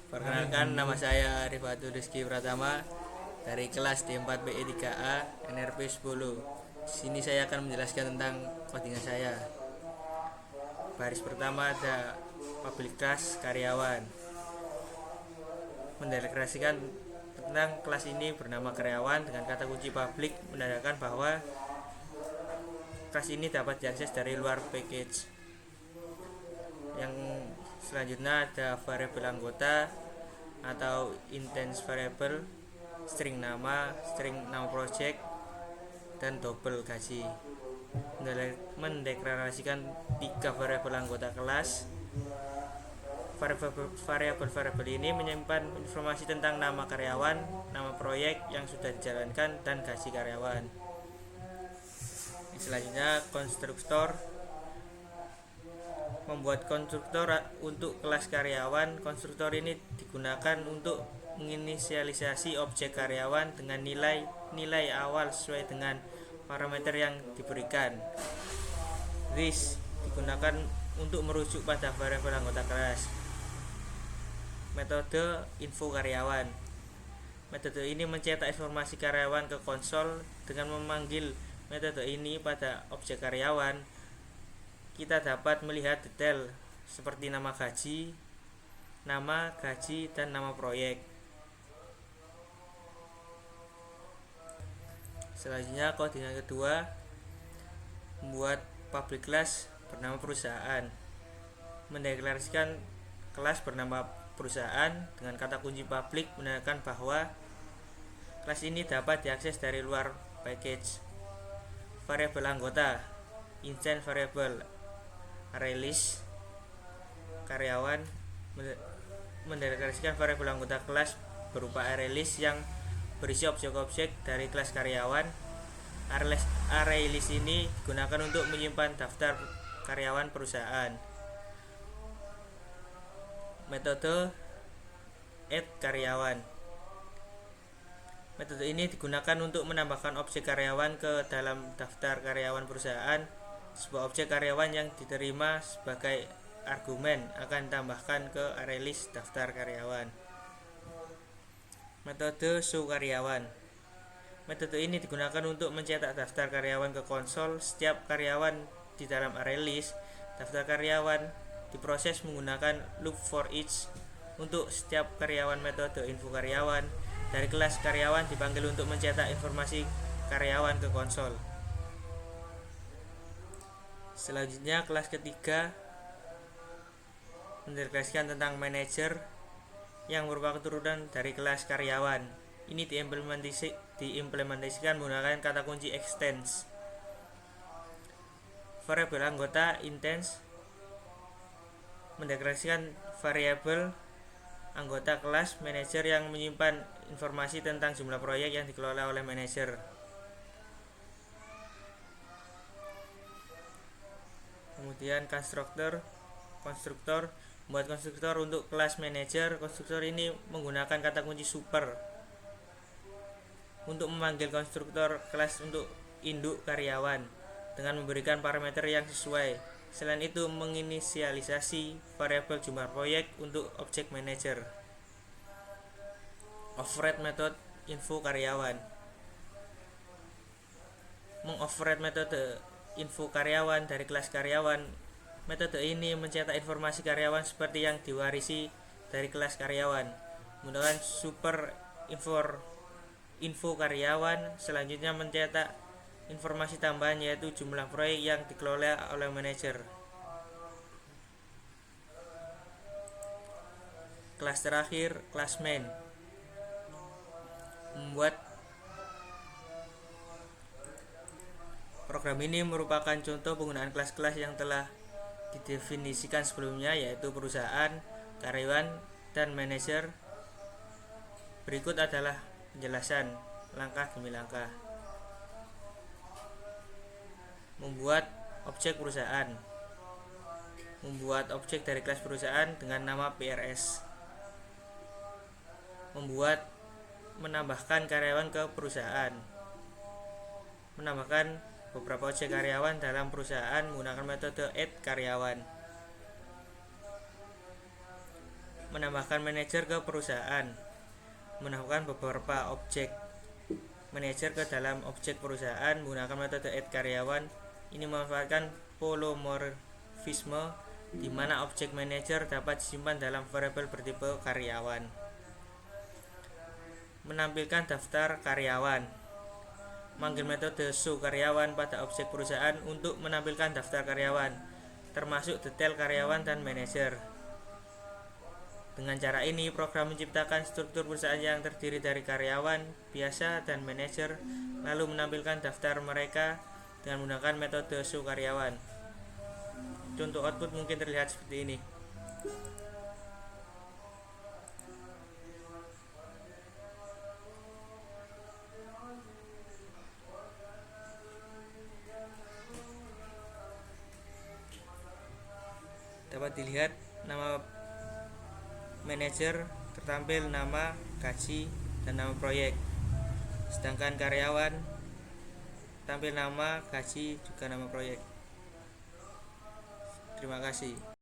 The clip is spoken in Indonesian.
Perkenalkan, nama saya Rifatul Rizky Pratama dari kelas D4BE3A NRP 10. Di sini saya akan menjelaskan tentang codingan saya. Baris pertama ada public class karyawan. Mendeklarasikan tentang kelas ini bernama karyawan dengan kata kunci public, menandakan bahwa kelas ini dapat diakses dari luar package. Yang selanjutnya ada variabel anggota atau instance variable, string nama project, dan double gaji. Mendeklarasikan 3 variabel anggota kelas. Variabel ini menyimpan informasi tentang nama karyawan, nama proyek yang sudah dijalankan, dan gaji karyawan. Selanjutnya, konstruktor. Membuat konstruktor untuk kelas karyawan. Konstruktor ini digunakan untuk menginisialisasi objek karyawan dengan nilai awal sesuai dengan parameter yang diberikan. This digunakan untuk merujuk pada variabel anggota kelas. Metode info karyawan. Metode ini mencetak informasi karyawan ke konsol. Dengan memanggil metode ini pada objek karyawan, kita dapat melihat detail seperti nama gaji, dan nama proyek. Selanjutnya, codingan kedua, membuat public class bernama perusahaan. Mendeklarasikan kelas bernama perusahaan dengan kata kunci public, menandakan bahwa kelas ini dapat diakses dari luar package. Variabel anggota, instance variable ArrayList karyawan. Mendeklarasikan variabel anggota kelas berupa ArrayList yang berisi objek-objek dari kelas karyawan. ArrayList ini digunakan untuk menyimpan daftar karyawan perusahaan. Metode add karyawan. Metode ini digunakan untuk menambahkan objek karyawan ke dalam daftar karyawan perusahaan. Sebuah objek karyawan yang diterima sebagai argumen akan ditambahkan ke ArrayList daftar karyawan. Metode show karyawan. Metode ini digunakan untuk mencetak daftar karyawan ke konsol. Setiap karyawan di dalam ArrayList daftar karyawan diproses menggunakan loop for each. Untuk setiap karyawan, metode info karyawan dari kelas karyawan dipanggil untuk mencetak informasi karyawan ke konsol. Selanjutnya, kelas ketiga mendeklarasikan tentang manajer yang merupakan turunan dari kelas karyawan. Ini diimplementasikan menggunakan kata kunci extends. Variabel anggota instance mendeklarasikan variabel anggota kelas manajer yang menyimpan informasi tentang jumlah proyek yang dikelola oleh manajer. Kemudian konstruktor membuat konstruktor untuk kelas manajer. Konstruktor ini menggunakan kata kunci super untuk memanggil konstruktor kelas untuk induk karyawan dengan memberikan parameter yang sesuai. Selain itu, menginisialisasi variabel jumlah proyek untuk objek manajer. Override method info karyawan. Mengoverride metode info karyawan dari kelas karyawan. Metode ini mencetak informasi karyawan seperti yang diwarisi dari kelas karyawan menggunakan super info karyawan. Selanjutnya mencetak informasi tambahan yaitu jumlah proyek yang dikelola oleh manajer. Kelas terakhir, kelas main. Membuat program ini merupakan contoh penggunaan kelas-kelas yang telah didefinisikan sebelumnya, yaitu perusahaan, karyawan, dan manajer. Berikut adalah penjelasan langkah demi langkah. Membuat objek perusahaan. Membuat objek dari kelas perusahaan dengan nama PRS. Menambahkan karyawan ke perusahaan. Menambahkan beberapa objek karyawan dalam perusahaan menggunakan metode add karyawan. menambahkan manajer ke perusahaan. Menambahkan beberapa objek manajer ke dalam objek perusahaan menggunakan metode add karyawan. Ini memanfaatkan polomorfisme di mana objek manajer dapat disimpan dalam variabel bertipe karyawan. Menampilkan daftar karyawan. Manggil metode show karyawan pada objek perusahaan untuk menampilkan daftar karyawan, termasuk detail karyawan dan manajer. Dengan cara ini, program menciptakan struktur perusahaan yang terdiri dari karyawan biasa dan manajer, lalu menampilkan daftar mereka dengan menggunakan metode show karyawan. Contoh output mungkin terlihat seperti ini. Dapat dilihat nama manajer tertampil nama, gaji, dan nama proyek. Sedangkan karyawan tampil nama, gaji, juga nama proyek. Terima kasih.